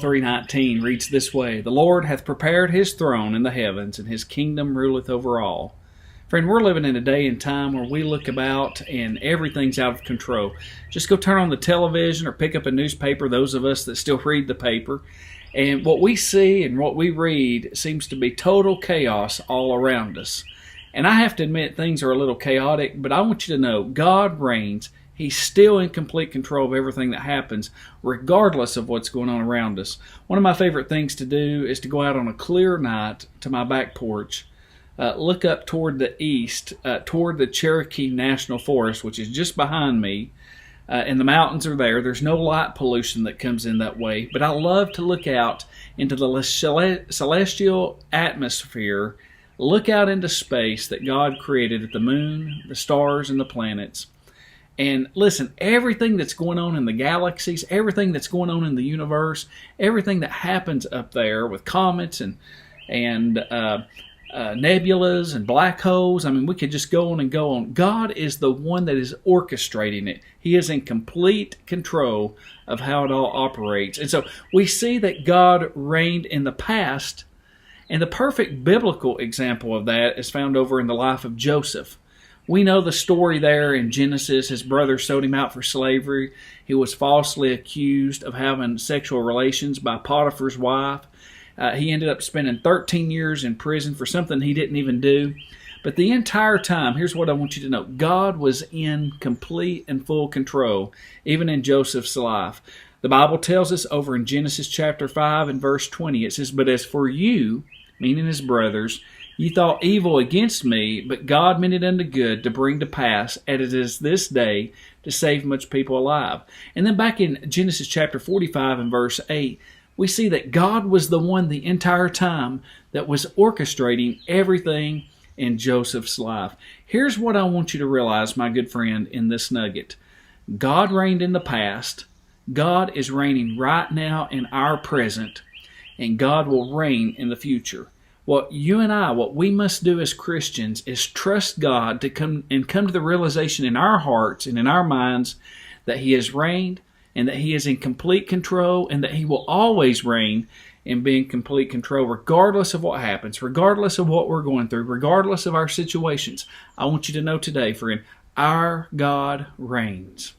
3:19 reads this way, "The Lord hath prepared his throne in the heavens, and his kingdom ruleth over all." Friend, we're living in a day and time where we look about and everything's out of control. Just go turn on the television or pick up a newspaper, those of us that still read the paper, and what we see and what we read seems to be total chaos all around us. And I have to admit, things are a little chaotic, but I want you to know God reigns. He's still in complete control of everything that happens, regardless of what's going on around us. One of my favorite things to do is to go out on a clear night to my back porch, look up toward the east, toward the Cherokee National Forest, which is just behind me, and the mountains are there. There's no light pollution that comes in that way, but I love to look out into the celestial atmosphere, look out into space that God created at the moon, the stars, and the planets. And listen, everything that's going on in the galaxies, everything that's going on in the universe, everything that happens up there with comets and nebulas and black holes, I mean, we could just go on and go on. God is the one that is orchestrating it. He is in complete control of how it all operates. And so we see that God reigned in the past, and the perfect biblical example of that is found over in the life of Joseph. We know the story there in Genesis. His brothers sold him out for slavery. He was falsely accused of having sexual relations by Potiphar's wife. He ended up spending 13 years in prison for something he didn't even do. But the entire time, here's what I want you to know. God was in complete and full control, even in Joseph's life. The Bible tells us over in Genesis chapter 5 and verse 20, it says, "But as for you," meaning his brothers, "ye thought evil against me, but God meant it unto good to bring to pass, as it is this day, to save much people alive." And then back in Genesis chapter 45 and verse 8, we see that God was the one the entire time that was orchestrating everything in Joseph's life. Here's what I want you to realize, my good friend, in this nugget. God reigned in the past. God is reigning right now in our present, and God will reign in the future. What we must do as Christians is trust God to come to the realization in our hearts and in our minds that He has reigned and that He is in complete control and that He will always reign and be in complete control regardless of what happens, regardless of what we're going through, regardless of our situations. I want you to know today, friend, our God reigns.